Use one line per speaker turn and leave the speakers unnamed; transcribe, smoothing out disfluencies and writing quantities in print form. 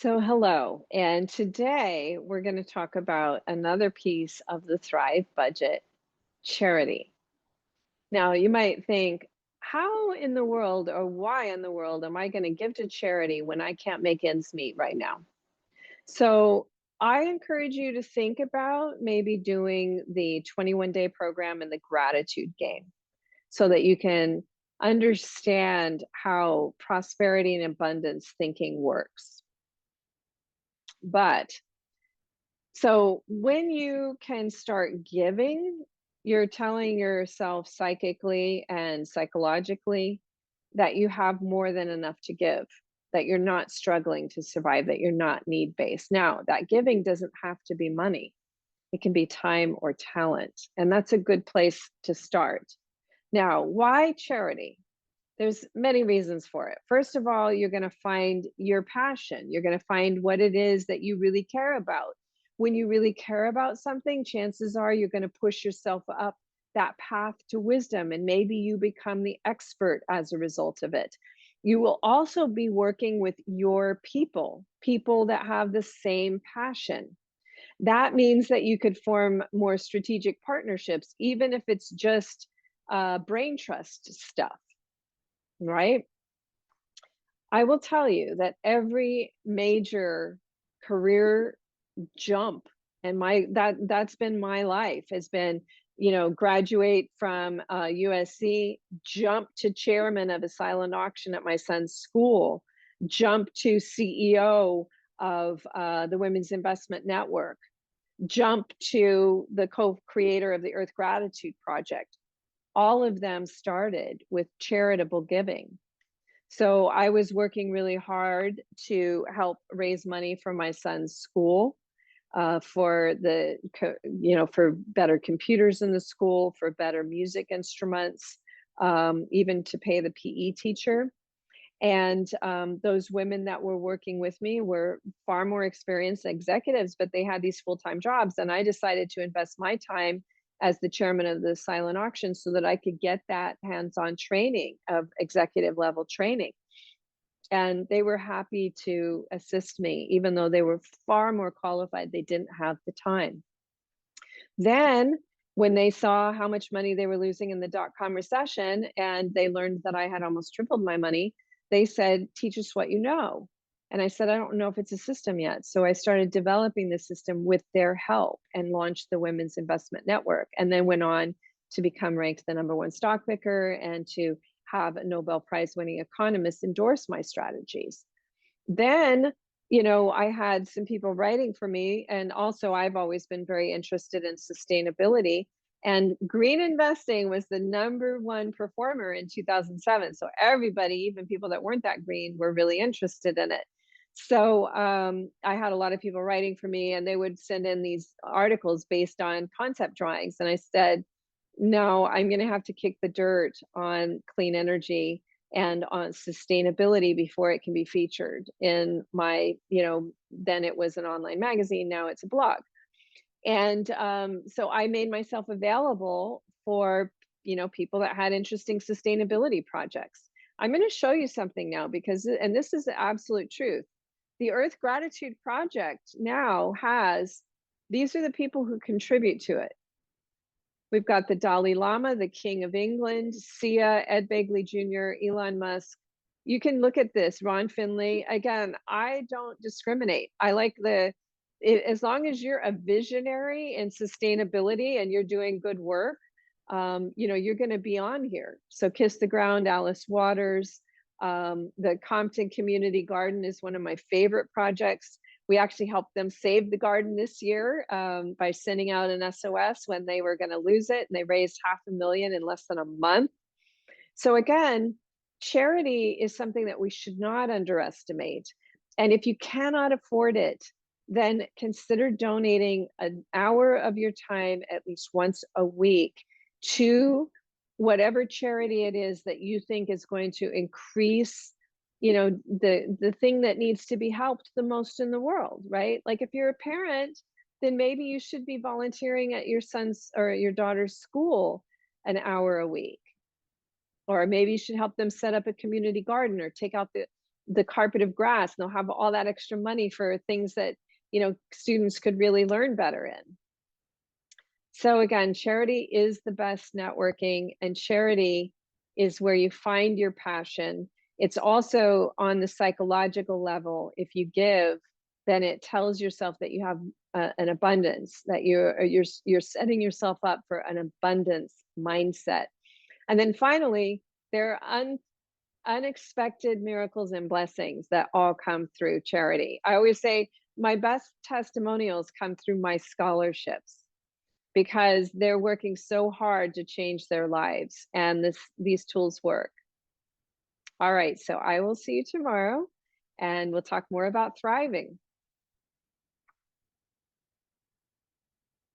Hello, and today we're going to talk about another piece of the Thrive budget, charity. Now, you might think, how in the world or why in the world am I going to give to charity when I can't make ends meet right now? So, I encourage you to think about maybe doing the 21-day program and the gratitude game so that you can understand how prosperity and abundance thinking works. But So when you can start giving, you're telling yourself psychically and psychologically that you have more than enough to give, that you're not struggling to survive, that you're not need based. Now, that giving doesn't have to be money, it can be time or talent. And that's a good place to start. Now, why charity? There's many reasons for it. First of all, you're going to find your passion. You're going to find what it is that you really care about. When you really care about something, chances are you're going to push yourself up that path to wisdom, and maybe you become the expert as a result of it. You will also be working with your people, people that have the same passion. That means that you could form more strategic partnerships, even if it's just brain trust stuff, right? I will tell you that every major career jump and that's been my life has been, graduate from USC, jump to chairman of a silent auction at my son's school, jump to CEO of the Women's Investment Network, jump to the co-creator of the Earth Gratitude Project. All of them started with charitable giving. So I was working really hard to help raise money for my son's school, for for better computers in the school, for better music instruments, even to pay the PE teacher. And those women that were working with me were far more experienced executives, but they had these full-time jobs. And I decided to invest my time as the chairman of the silent auction so that I could get that hands-on training of executive level training. And they were happy to assist me, even though they were far more qualified. They didn't have the time. Then, when they saw how much money they were losing in the dot-com recession and they learned that I had almost tripled my money, they said, teach us what you know. And I said, I don't know if it's a system yet. So I started developing the system with their help and launched the Women's Investment Network, and then went on to become ranked the #1 stock picker and to have a Nobel Prize winning economist endorse my strategies. Then, I had some people writing for me, and also I've always been very interested in sustainability. And green investing was the #1 performer in 2007. So everybody, even people that weren't that green, were really interested in it. So I had a lot of people writing for me, and they would send in these articles based on concept drawings. And I said, no, I'm going to have to kick the dirt on clean energy and on sustainability before it can be featured in my, then it was an online magazine, now it's a blog. And so I made myself available for, people that had interesting sustainability projects. I'm going to show you something now because, and this is the absolute truth. The Earth Gratitude Project now has, these are the people who contribute to it. We've got the Dalai Lama, the King of England, Sia, Ed Begley Jr., Elon Musk. You can look at this, Ron Finley. Again, I don't discriminate. I like as long as you're a visionary in sustainability and you're doing good work, you're going to be on here. So Kiss the Ground, Alice Waters, the Compton Community Garden is one of my favorite projects. We actually helped them save the garden this year by sending out an SOS when they were going to lose it, and they raised $500,000 in less than a month. So again, charity is something that we should not underestimate. And if you cannot afford it, then consider donating an hour of your time at least once a week to whatever charity it is that you think is going to increase the thing that needs to be helped the most in the world, right? Like if you're a parent, then maybe you should be volunteering at your son's or your daughter's school an hour a week. Or maybe you should help them set up a community garden or take out the carpet of grass, and they'll have all that extra money for things that, students could really learn better in. So again, charity is the best networking, and charity is where you find your passion. It's also on the psychological level. If you give, then it tells yourself that you have an abundance, that you're setting yourself up for an abundance mindset. And then finally, there are unexpected miracles and blessings that all come through charity. I always say my best testimonials come through my scholarships, because they're working so hard to change their lives, and these tools work. All right, so I will see you tomorrow, and we'll talk more about thriving.